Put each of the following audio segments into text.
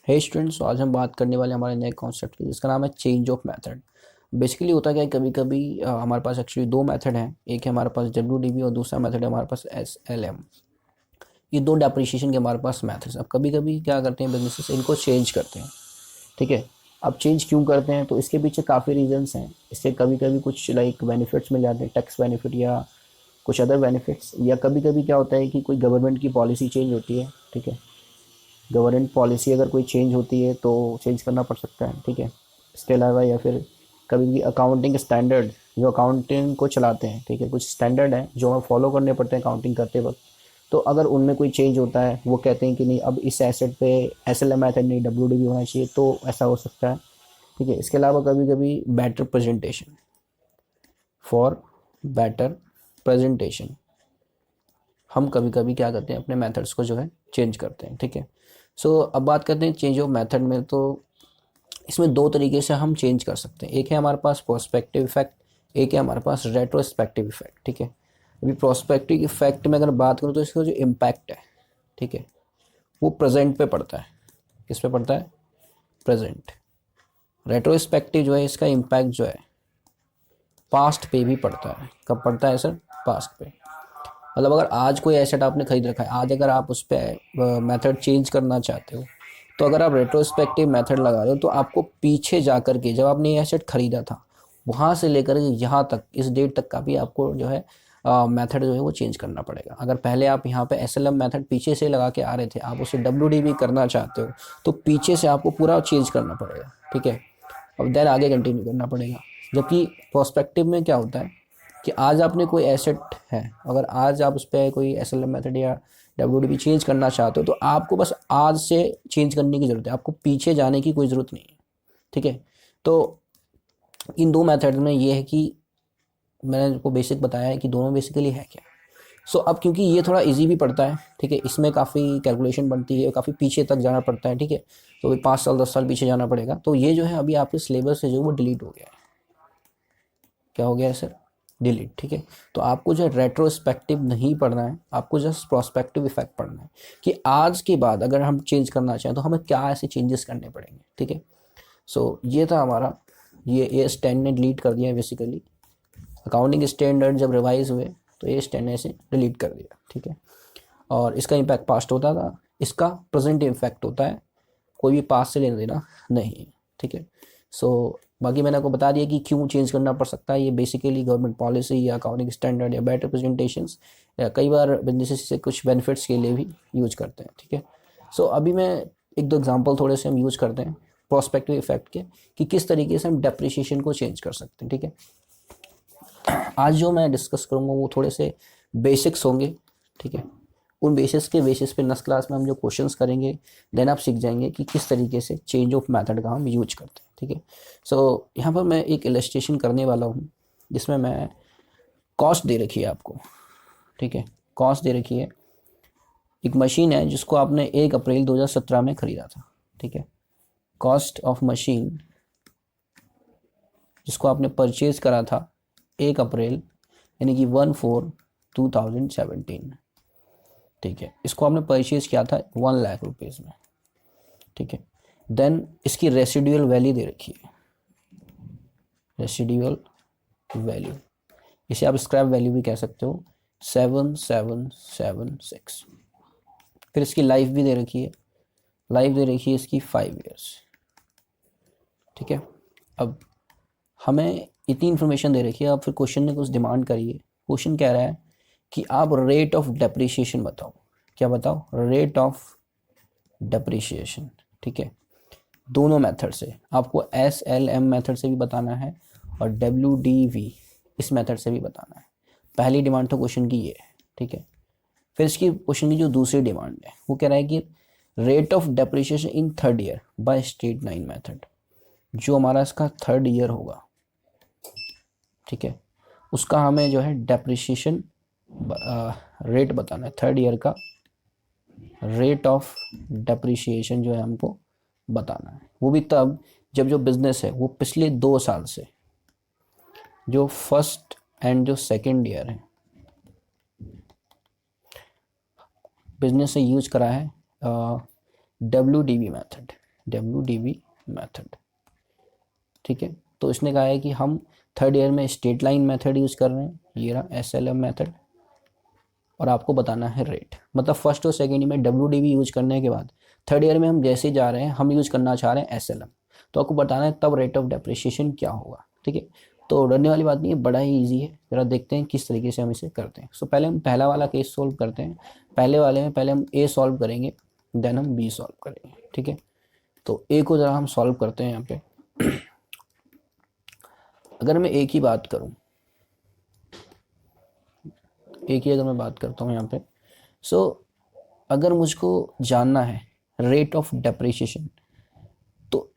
हे students, आज हम बात करने वाले हमारे नए कॉन्सेप्ट की जिसका नाम है चेंज ऑफ मेथड। बेसिकली होता क्या है, कभी कभी हमारे पास एक्चुअली दो मेथड हैं। एक है हमारे पास डब्ल्यू और दूसरा मेथड है हमारे पास SLM। ये दो डेप्रिसिएशन के हमारे पास मेथड्स। अब कभी कभी क्या करते हैं बिजनेसेस, इनको चेंज करते हैं। ठीक है। अब चेंज क्यों करते हैं, तो इसके पीछे काफ़ी रीजंस हैं। इससे कभी कभी कुछ लाइक बेनिफिट्स मिल जाते हैं, टैक्स बेनिफिट या कुछ अदर बेनिफिट्स, या कभी कभी क्या होता है कि कोई गवर्नमेंट की पॉलिसी चेंज होती है। ठीक है। गवर्नमेंट पॉलिसी अगर कोई चेंज होती है तो चेंज करना पड़ सकता है। ठीक है। इसके अलावा या फिर कभी भी अकाउंटिंग स्टैंडर्ड, जो अकाउंटिंग को चलाते हैं, ठीक है, कुछ स्टैंडर्ड हैं जो हमें फॉलो करने पड़ते हैं अकाउंटिंग करते वक्त। तो अगर उनमें कोई चेंज होता है, वो कहते हैं कि नहीं अब इस एसेट पे SLM मेथड नहीं WDV होना चाहिए, तो ऐसा हो सकता है। ठीक है। इसके अलावा कभी कभी better presentation, for better presentation, हम कभी कभी क्या करते हैं अपने मेथड्स को जो है चेंज करते हैं। ठीक है। सो अब बात करते हैं चेंज ऑफ मेथड में। तो इसमें दो तरीके से हम चेंज कर सकते हैं। एक है हमारे पास प्रोस्पेक्टिव इफेक्ट, एक है हमारे पास रेट्रोस्पेक्टिव इफेक्ट। ठीक है। अभी प्रोस्पेक्टिव इफेक्ट में अगर बात करूँ तो इसका जो इम्पैक्ट है, ठीक है, वो प्रेजेंट पे पड़ता है। किस पे पड़ता है? प्रेजेंट। रेट्रोस्पेक्टिव जो है इसका इम्पैक्ट जो है पास्ट पे भी पड़ता है। कब पड़ता है सर? पास्ट पे। मतलब अगर आज कोई एसेट आपने खरीद रखा है, आज अगर आप उस पर मेथड चेंज करना चाहते हो, तो अगर आप रेट्रोस्पेक्टिव मेथड लगा रहे हो तो आपको पीछे जा कर के, जब आपने ये एसेट खरीदा था, वहाँ से लेकर यहाँ तक, इस डेट तक का भी आपको जो है मेथड जो है वो चेंज करना पड़ेगा। अगर पहले आप यहाँ पे SLM मेथड पीछे से लगा के आ रहे थे, आप उसे WDV करना चाहते हो, तो पीछे से आपको पूरा चेंज करना पड़ेगा। ठीक है। और देन आगे कंटिन्यू करना पड़ेगा। जबकि प्रोस्पेक्टिव में क्या होता है कि आज आपने कोई एसेट है, अगर आज आप उस पर कोई SLM मेथड या WDV चेंज करना चाहते हो, तो आपको बस आज से चेंज करने की ज़रूरत है, आपको पीछे जाने की कोई ज़रूरत नहीं है। ठीक है। तो इन दो मेथड में ये है कि मैंने आपको बेसिक बताया है कि दोनों बेसिकली है क्या। सो अब क्योंकि ये थोड़ा इजी भी पड़ता है, ठीक है, इसमें काफ़ी कैलकुलेशन बनती है, काफ़ी पीछे तक जाना पड़ता है। ठीक है। तो अभी 5 साल 10 साल पीछे जाना पड़ेगा, तो ये जो है अभी आपके सिलेबस से जो वो डिलीट हो गया है। क्या हो गया है सर? डिलीट। ठीक है। तो आपको जो रेट्रोस्पेक्टिव नहीं पढ़ना है, आपको जस्ट प्रोस्पेक्टिव इफेक्ट पढ़ना है कि आज के बाद अगर हम चेंज करना चाहें तो हमें क्या ऐसे चेंजेस करने पड़ेंगे। ठीक है। सो ये था हमारा, ये स्टैंड ने डिलीट कर दिया है बेसिकली। अकाउंटिंग स्टैंडर्ड जब रिवाइज हुए तो ये स्टैंड ने इसे डिलीट कर दिया। ठीक है। और इसका इम्पैक्ट पास्ट होता था, इसका प्रेजेंट इम्पैक्ट होता है, कोई भी पास से लेना देना नहीं है। ठीक है। सो बाकी मैंने आपको बता दिया कि क्यों चेंज करना पड़ सकता है। ये बेसिकली गवर्नमेंट पॉलिसी या अकाउंटिंग स्टैंडर्ड या बेटर प्रेजेंटेशंस, या कई बार बिजनेस से कुछ बेनिफिट्स के लिए भी यूज करते हैं। ठीक है। सो अभी मैं एक दो एग्जांपल थोड़े से हम यूज करते हैं प्रोस्पेक्टिव इफेक्ट के, कि किस तरीके से हम डेप्रिसिएशन को चेंज कर सकते हैं। ठीक है। आज जो मैं डिस्कस करूँगा वो थोड़े से बेसिक्स होंगे। ठीक है। उन बेसिस पे नेक्स्ट क्लास में हम जो क्वेश्चंस करेंगे, देन आप सीख जाएंगे कि किस तरीके से चेंज ऑफ मेथड का हम यूज करते हैं। ठीक है। सो यहाँ पर मैं एक इलस्ट्रेशन करने वाला हूँ जिसमें मैं कॉस्ट दे रखी है आपको। ठीक है। कॉस्ट दे रखी है, एक मशीन है जिसको आपने 1 अप्रैल 2017 में ख़रीदा था। ठीक है। कॉस्ट ऑफ मशीन जिसको आपने परचेज करा था 1 अप्रैल, यानी कि 1/4/2017। ठीक है। इसको आपने परचेज किया था 1 लाख रुपीज़ में। ठीक है। देन इसकी रेसिडुअल वैल्यू दे रखी है, रेसिडुअल वैल्यू, इसे आप स्क्रैप वैल्यू भी कह सकते हो, 7776। फिर इसकी लाइफ भी दे रखी है, लाइफ दे रखी है इसकी 5 ईयर्स। ठीक है। अब हमें इतनी इन्फॉर्मेशन दे रखी है, अब फिर क्वेश्चन ने कुछ डिमांड करी है। क्वेश्चन कह रहा है कि आप रेट ऑफ डेप्रिसिएशन बताओ। क्या बताओ? Rate of depreciation. ठीक है। दोनों मेथड से आपको SLM मेथड से भी बताना है और WDV इस मेथड से भी बताना है। पहली डिमांड तो क्वेश्चन की ये है। ठीक है। फिर इसकी क्वेश्चन की जो दूसरी डिमांड है वो कह रहा है कि rate of depreciation in 3rd year by straight line method. जो हमारा इसका 3rd ईयर होगा, ठीक है, उसका हमें जो है डेप्रिसिएशन रेट बताना है। 3rd ईयर का रेट ऑफ डेप्रिसिएशन जो है हमको बताना है। वो भी तब जब जो बिजनेस है वो पिछले 2 साल से, जो फर्स्ट एंड जो 2nd ईयर है, बिजनेस से यूज करा है WDV मेथड। WDV मेथड, ठीक है। तो इसने कहा है कि हम थर्ड ईयर में स्ट्रेट लाइन मेथड यूज़ कर रहे हैं, ये रहा SLM मेथड, और आपको बताना है रेट। मतलब फर्स्ट और सेकेंड ईयर में WDV यूज करने के बाद थर्ड ईयर में हम जैसे जा रहे हैं हम यूज करना चाह रहे हैं SLM, तो आपको बताना है तब रेट ऑफ डेप्रिसिएशन क्या होगा, ठीक है। तो डरने वाली बात नहीं है, बड़ा ही ईजी है। ज़रा देखते हैं किस तरीके से हम इसे करते हैं। सो पहले हम पहला वाला केस सोल्व करते हैं। पहले वाले में पहले हम A सॉल्व करेंगे, देन हम B सॉल्व करेंगे, ठीक है। तो A को ज़रा हम सॉल्व करते हैं यहाँ पे। अगर मैं A की बात करूँ, A की अगर मैं बात करता हूँ यहाँ पे, सो अगर मुझको जानना है रेट ऑफ डेप्रिसिएशन तो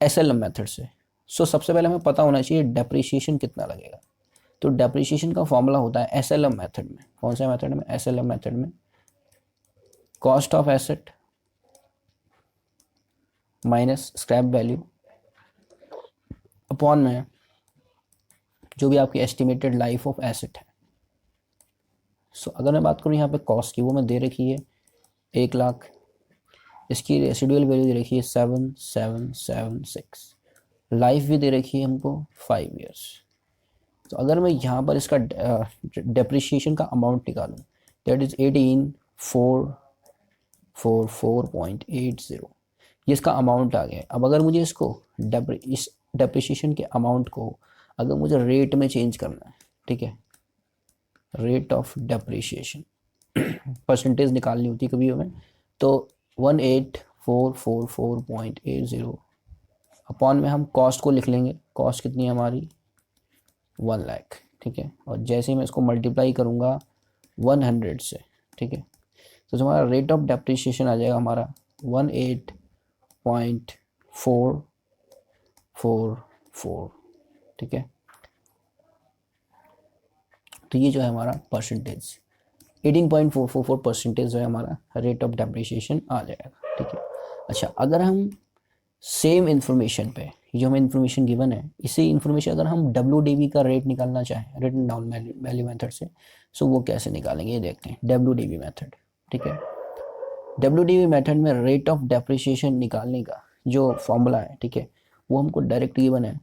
SLM मेथड से, सो सबसे पहले हमें पता होना चाहिए डेप्रिसिएशन कितना लगेगा। तो डेप्रिसिएशन का फॉर्मूला होता है SLM मेथड में, कौन सा मेथड में, SLM मेथड में cost of asset minus scrap value upon में जो भी आपकी एस्टिमेटेड लाइफ ऑफ एसेट है। सो अगर मैं बात करूँ यहाँ पे कॉस्ट की, वो मैं दे रखी है 1,00,000, इसकी रेसिडुअल वैल्यू दे रखी है 7,776, लाइफ भी दे रखी है हमको 5 इयर्स। तो अगर मैं यहाँ पर इसका डेप्रिसिएशन का अमाउंट निकालूँ, दैट इज़ 18,444.80, ये इसका अमाउंट आ गया। अब अगर मुझे इसको इस डेप्रिसिएशन के अमाउंट को अगर मुझे रेट में चेंज करना है, ठीक है, रेट ऑफ डेप्रिसिएशन परसेंटेज निकालनी होती है कभी हमें, तो 18,444.80 अपॉन में हम कॉस्ट को लिख लेंगे। कॉस्ट कितनी है हमारी 1,00,000, ठीक है। और जैसे ही मैं इसको मल्टीप्लाई करूँगा 100 से, ठीक है, तो जो हमारा रेट ऑफ डेप्रिसिएशन आ जाएगा हमारा 18.444, ठीक है। तो ये जो है हमारा परसेंटेज 18.444% जो है हमारा रेट ऑफ डेप्रिसिएशन आ जाएगा, ठीक है। अच्छा, अगर हम सेम इन्फॉर्मेशन पे, जो हमें इन्फॉर्मेशन गिवन है, इसी इन्फॉर्मेशन अगर हम WDV का रेट निकालना चाहें रिटन डाउन वैल्यू मेथड से, सो वो कैसे निकालेंगे ये देखते हैं। WDV मेथड, ठीक है। WDV मेथड में रेट ऑफ डेप्रिसिएशन निकालने का जो फॉर्मूला है, ठीक है, वो हमको डायरेक्ट गिवन है,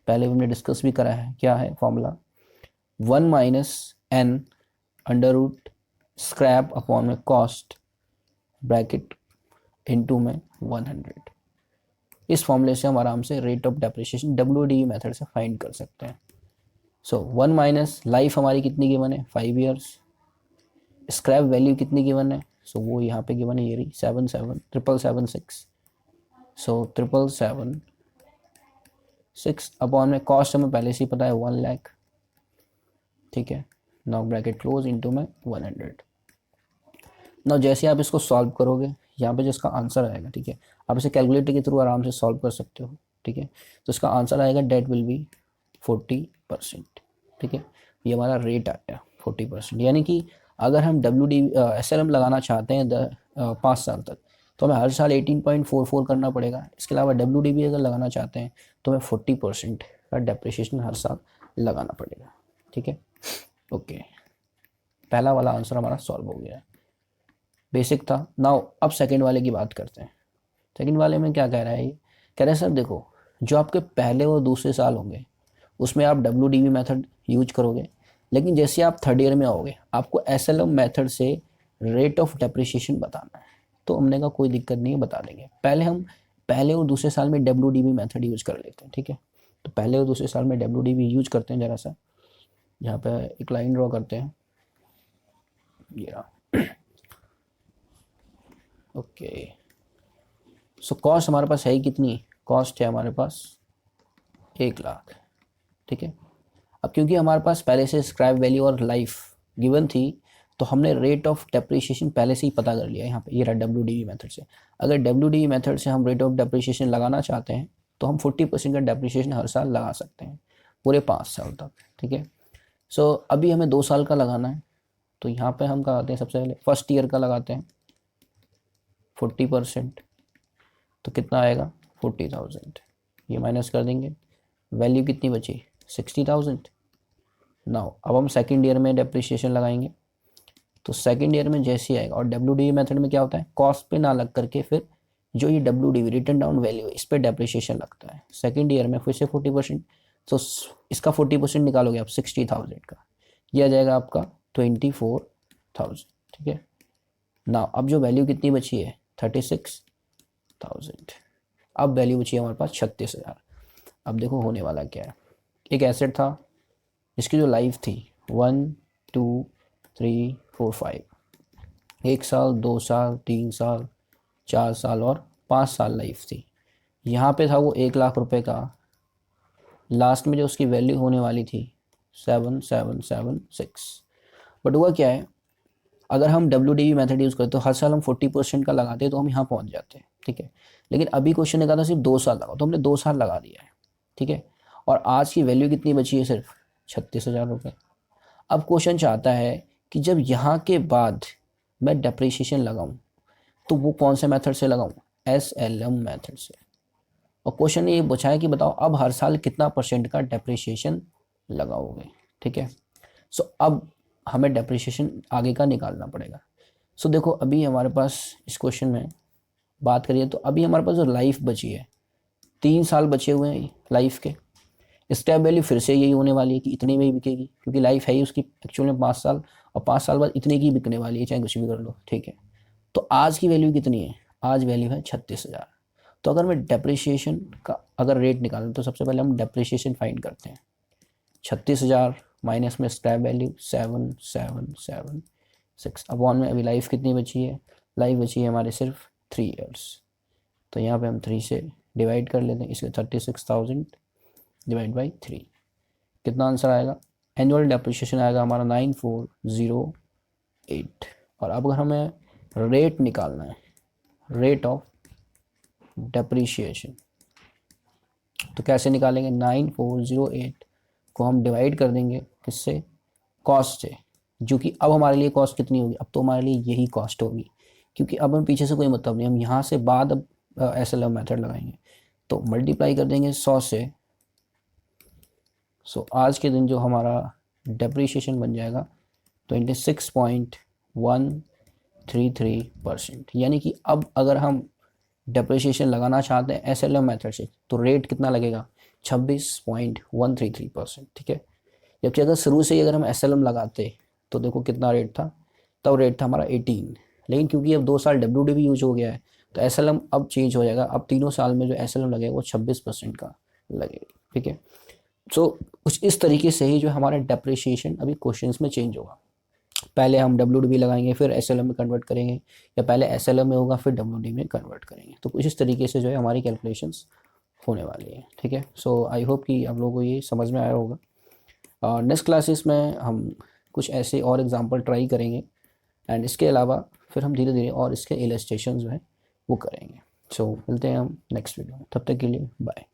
पहले हमने डिस्कस भी करा है। क्या है formula, 1 - n under root scrap upon में कॉस्ट ब्रैकेट इनटू में 100। इस फॉर्मूले से हम आराम से rate of depreciation WDV method से फाइंड कर सकते हैं। सो 1 माइनस लाइफ हमारी कितनी गिवन है 5 इयर्स, स्क्रैप वैल्यू कितनी गिवन है, सो वो यहाँ पे गिवन है, ये रही 7,776। सो 7,776 अपॉन में कॉस्ट हमें पहले से ही पता है 1,00,000, ठीक है। नाउ ब्रैकेट क्लोज इनटू में 100। नाउ जैसे आप इसको सॉल्व करोगे, यहाँ पे जो इसका आंसर आएगा, ठीक है, आप इसे कैलकुलेटर के थ्रू आराम से सॉल्व कर सकते हो, ठीक है। तो इसका आंसर आएगा डेट विल बी 40%, ठीक है। ये हमारा रेट आ गया 40%। यानी कि अगर हम SLM लगाना चाहते हैं 5 साल तक, तो हमें हर साल 18.44 करना पड़ेगा। इसके अलावा WDV अगर लगाना चाहते हैं तो हमें 40% का डेप्रिसिएशन हर साल लगाना पड़ेगा, ठीक है। ओके, पहला वाला आंसर हमारा सॉल्व हो गया है, बेसिक था। नाउ अब सेकंड वाले की बात करते हैं। सेकंड वाले में क्या कह रहा है, ये कह रहा है सर देखो, जो आपके पहले और दूसरे साल होंगे उसमें आप WDV मेथड यूज करोगे, लेकिन जैसे आप थर्ड ईयर में आओगे आपको SLM मेथड से रेट ऑफ डेप्रिसिएशन बताना है। तो हमने कहा कोई दिक्कत नहीं है, बता देंगे। पहले हम पहले और दूसरे साल में WDV मेथड यूज कर लेते हैं, ठीक है। तो पहले और दूसरे साल में WDV यूज करते हैं। ज़रा सा यहाँ पे एक लाइन ड्रॉ करते हैं, ये रहा। ओके, सो कॉस्ट हमारे पास है ही कितनी, कॉस्ट है हमारे पास 1,00,000, ठीक है। अब क्योंकि हमारे पास पहले से स्क्रैप वैल्यू और लाइफ गिवन थी, तो हमने रेट ऑफ डेप्रिसिएशन पहले से ही पता कर लिया यहाँ पे, ये रहा WDV मेथड से। अगर WDV मेथड से हम रेट ऑफ डेप्रिसिएशन लगाना चाहते हैं तो हम 40% का डेप्रिसिएशन हर साल लगा सकते हैं पूरे 5 साल तक, ठीक है। सो अभी हमें 2 साल का लगाना है, तो यहाँ पे हम लगाते हैं सबसे पहले फर्स्ट ईयर का लगाते हैं 40%, तो कितना आएगा 40,000। ये माइनस कर देंगे, वैल्यू कितनी बची 60,000। नाउ अब हम सेकंड ईयर में डेप्रिसिएशन लगाएंगे, तो सेकंड ईयर में जैसे ही आएगा, और WDV मेथड में क्या होता है, कॉस्ट पे ना लग करके फिर जो ये WDV रिटर्न डाउन वैल्यू है, इस पर डेप्रिसिएशन लगता है। सेकेंड ईयर में फिर से 40%, तो इसका 40% निकालोगे आप 60,000 का, ये आ जाएगा आपका 24,000। ठीक है ना, अब जो वैल्यू कितनी बची है 36,000, अब वैल्यू बची है हमारे पास 36,000। अब देखो होने वाला क्या है, एक एसेट था इसकी जो लाइफ थी 1 2 3 4 5, 1 साल 2 साल 3 साल 4 साल और 5 साल लाइफ थी। यहाँ पे था वो 1,00,000 रुपए का, लास्ट में जो उसकी वैल्यू होने वाली थी 7776। बट हुआ क्या है, अगर हम WDV मेथड यूज़ करते तो हर साल हम 40% का लगाते तो हम यहाँ पहुँच जाते। ठीक है, लेकिन अभी क्वेश्चन ने कहा था सिर्फ 2 साल लगाओ, तो हमने 2 साल लगा दिया है। ठीक है, और आज की वैल्यू कितनी बची है, सिर्फ 36,000 रुपये। अब क्वेश्चन चाहता है कि जब यहाँ के बाद मैं डेप्रिसिएशन लगाऊं तो वो कौन से मेथड से लगाऊं, SLM मेथड से। और क्वेश्चन ने ये पूछा है कि बताओ अब हर साल कितना % का डेप्रिसिएशन लगाओगे। ठीक है, सो अब हमें डेप्रिसिएशन आगे का निकालना पड़ेगा। सो देखो अभी हमारे पास इस क्वेश्चन में बात करिए तो अभी हमारे पास जो लाइफ बची है 3 साल बचे हुए हैं लाइफ के, स्क्रैप वैल्यू फिर से यही होने वाली है कि इतने में ही बिकेगी, क्योंकि लाइफ है ही उसकी एक्चुअल में 5 साल, और 5 साल बाद इतने की बिकने वाली है, चाहे कुछ भी कर लो। ठीक है, तो आज की वैल्यू कितनी है, आज वैल्यू है 36,000। तो अगर मैं डेप्रिसिएशन का अगर रेट निकालूँ तो सबसे पहले हम डेप्रिसिएशन फाइंड करते हैं। 36,000 माइनस में स्क्रैप वैल्यू 7776 अपॉन में अभी लाइफ कितनी बची है, लाइफ बची है हमारे सिर्फ 3 ईयर्स। तो यहाँ पे हम 3 से डिवाइड कर लेते हैं, इसलिए 36,000 डिवाइड बाई 3, कितना आंसर आएगा, एनुअल डेप्रिसिएशन आएगा हमारा 9408। और अब अगर हमें रेट निकालना है, रेट ऑफ डेप्रिसिएशन, तो कैसे निकालेंगे, 9408 को हम डिवाइड कर देंगे किससे, कॉस्ट से, जो कि अब हमारे लिए कॉस्ट कितनी होगी, अब तो हमारे लिए यही कॉस्ट होगी, क्योंकि अब हम पीछे से कोई मतलब नहीं, हम यहाँ से बाद अब SLM मेथड लगाएंगे। तो मल्टीप्लाई कर देंगे 100 से। सो आज के दिन जो हमारा डेप्रिसिएशन बन जाएगा 26.133%। यानी कि अब अगर हम डेप्रिसिएशन लगाना चाहते हैं SLM मेथड से तो रेट कितना लगेगा, 26.133%। ठीक है, जबकि अगर शुरू से ही अगर हम SLM लगाते तो देखो कितना रेट था, तब रेट था हमारा 18, लेकिन क्योंकि अब 2 साल WDV यूज हो गया है तो SLM अब चेंज हो जाएगा, अब तीनों साल में जो SLM लगेगा वो 26% का लगेगा। ठीक है, सो कुछ इस तरीके से ही जो हमारा डेप्रिसिएशन अभी क्वेश्चंस में चेंज होगा, पहले हम WDV लगाएंगे फिर SLM में कन्वर्ट करेंगे, या पहले SLM में होगा फिर WDV में कन्वर्ट करेंगे। तो कुछ इस तरीके से जो है हमारी कैलकुलेशंस होने वाली है। ठीक है, सो आई होप कि आप लोगों को ये समझ में आया होगा। नेक्स्ट क्लासेस में हम कुछ ऐसे और एग्जांपल ट्राई करेंगे, एंड इसके अलावा फिर हम धीरे धीरे और इसके इलस्ट्रेशन जो है वो करेंगे। सो मिलते हैं हम नेक्स्ट वीडियो में, तब तक के लिए बाय।